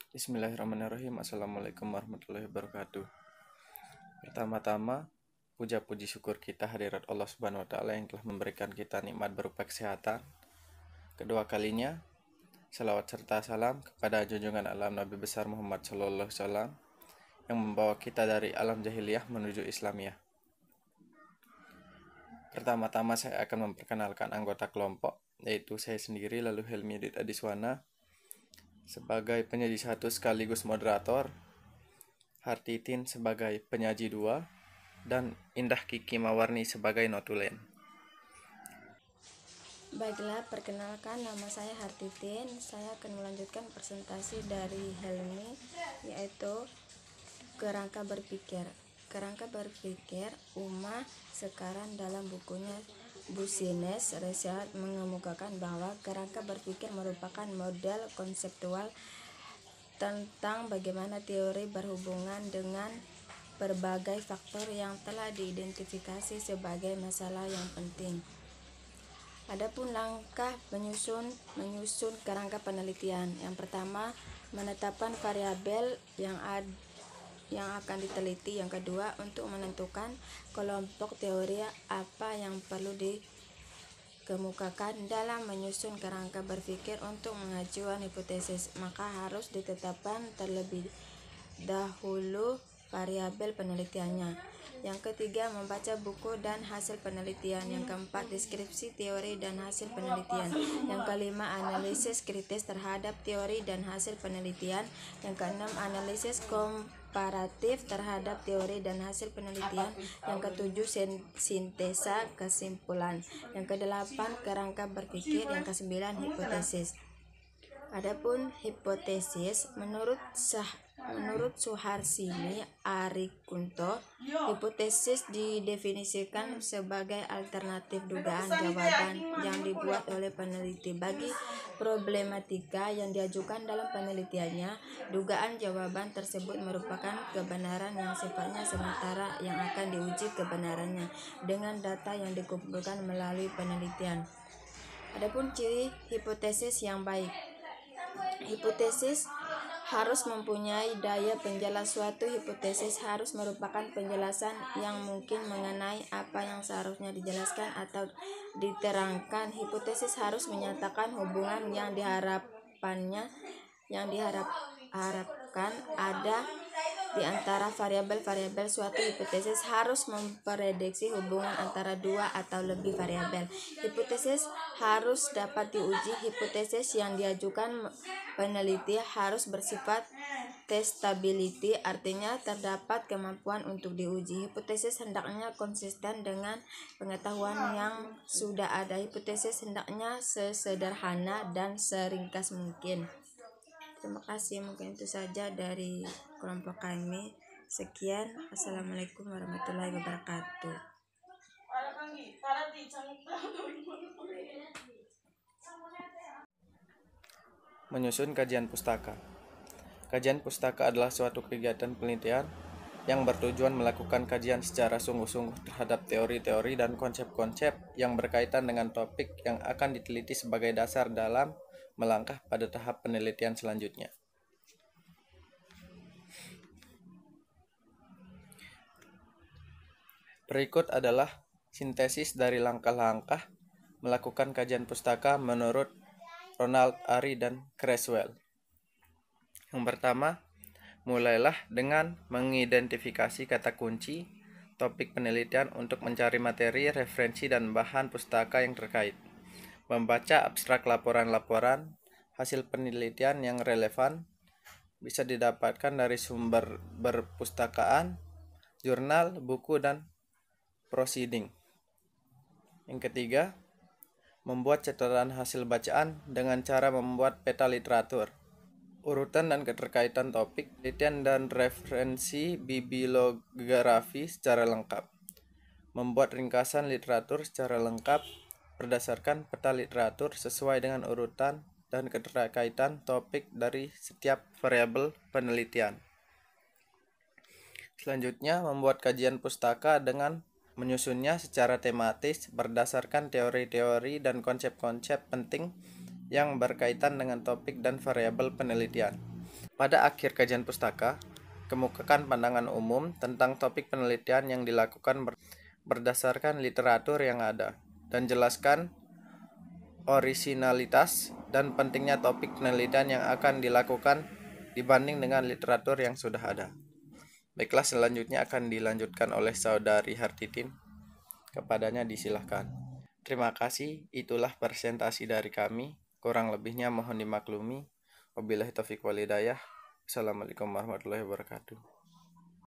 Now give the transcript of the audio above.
Bismillahirrahmanirrahim. Assalamualaikum warahmatullahi wabarakatuh. Pertama-tama, puja-puji syukur kita hadirat Allah Subhanahu wa Ta'ala yang telah memberikan kita nikmat berupa kesehatan. Kedua kalinya, salawat serta salam kepada junjungan alam Nabi besar Muhammad Sallallahu Alaihi Wasallam yang membawa kita dari alam jahiliyah menuju Islamiyah. Pertama-tama saya akan memperkenalkan anggota kelompok, yaitu saya sendiri lalu Helmi Dit Adiswana sebagai penyaji 1 sekaligus moderator, Hartitin sebagai penyaji 2, dan Indah Kiki Mawarni sebagai notulen. Baiklah, perkenalkan, nama saya Hartitin. Saya akan melanjutkan presentasi dari Helmi, yaitu kerangka berpikir. Kerangka berpikir, Uma sekarang dalam bukunya Business Research mengemukakan bahwa kerangka berpikir merupakan model konseptual tentang bagaimana teori berhubungan dengan berbagai faktor yang telah diidentifikasi sebagai masalah yang penting. Adapun langkah menyusun kerangka penelitian. Yang pertama, menetapkan variabel yang akan diteliti. Yang kedua, untuk menentukan kelompok teori apa yang perlu dikemukakan dalam menyusun kerangka berpikir untuk mengajukan hipotesis, maka harus ditetapkan terlebih dahulu variabel penelitiannya. Yang ketiga, membaca buku dan hasil penelitian. Yang keempat, deskripsi teori dan hasil penelitian. Yang kelima, analisis kritis terhadap teori dan hasil penelitian. Yang keenam, analisis komparatif terhadap teori dan hasil penelitian. Yang ketujuh, sintesa kesimpulan. Yang kedelapan, kerangka berpikir. Yang kesembilan, hipotesis. Adapun hipotesis, menurut Suharsini Arikunto, hipotesis didefinisikan sebagai alternatif dugaan jawaban yang dibuat oleh peneliti bagi problematika yang diajukan dalam penelitiannya. Dugaan jawaban tersebut merupakan kebenaran yang sifatnya sementara yang akan diuji kebenarannya dengan data yang dikumpulkan melalui penelitian. Adapun ciri hipotesis yang baik. Hipotesis harus mempunyai daya penjelas. Suatu hipotesis harus merupakan penjelasan yang mungkin mengenai apa yang seharusnya dijelaskan atau diterangkan. Hipotesis harus menyatakan hubungan yang diharapkan ada di antara variabel-variabel. Suatu hipotesis harus memprediksi hubungan antara dua atau lebih variabel. Hipotesis harus dapat diuji. Hipotesis yang diajukan peneliti harus bersifat testability, artinya terdapat kemampuan untuk diuji. Hipotesis hendaknya konsisten dengan pengetahuan yang sudah ada. Hipotesis hendaknya sesederhana dan seringkas mungkin. Terima kasih, mungkin itu saja dari kelompok kami. Sekian, assalamualaikum warahmatullahi wabarakatuh. Menyusun kajian pustaka. Kajian pustaka adalah suatu kegiatan penelitian yang bertujuan melakukan kajian secara sungguh-sungguh terhadap teori-teori dan konsep-konsep yang berkaitan dengan topik yang akan diteliti sebagai dasar dalam melangkah pada tahap penelitian selanjutnya. Berikut adalah sintesis dari langkah-langkah melakukan kajian pustaka menurut Ronald Ari dan Creswell. Yang pertama, mulailah dengan mengidentifikasi kata kunci topik penelitian untuk mencari materi, referensi, dan bahan pustaka yang terkait. Membaca abstrak laporan-laporan hasil penelitian yang relevan bisa didapatkan dari sumber perpustakaan, jurnal, buku, dan proceeding. Yang ketiga, membuat catatan hasil bacaan dengan cara membuat peta literatur, urutan dan keterkaitan topik, penelitian dan referensi bibliografi secara lengkap. Membuat ringkasan literatur secara lengkap berdasarkan peta literatur sesuai dengan urutan dan keterkaitan topik dari setiap variabel penelitian. Selanjutnya, membuat kajian pustaka dengan menyusunnya secara tematis berdasarkan teori-teori dan konsep-konsep penting yang berkaitan dengan topik dan variabel penelitian. Pada akhir kajian pustaka, kemukakan pandangan umum tentang topik penelitian yang dilakukan berdasarkan literatur yang ada, dan jelaskan orisinalitas dan pentingnya topik penelitian yang akan dilakukan dibanding dengan literatur yang sudah ada. Baiklah, selanjutnya akan dilanjutkan oleh Saudari Hartitin. Kepadanya disilahkan. Terima kasih, itulah presentasi dari kami. Kurang lebihnya mohon dimaklumi. Wabillahi taufiq wal hidayah. Assalamualaikum warahmatullahi wabarakatuh.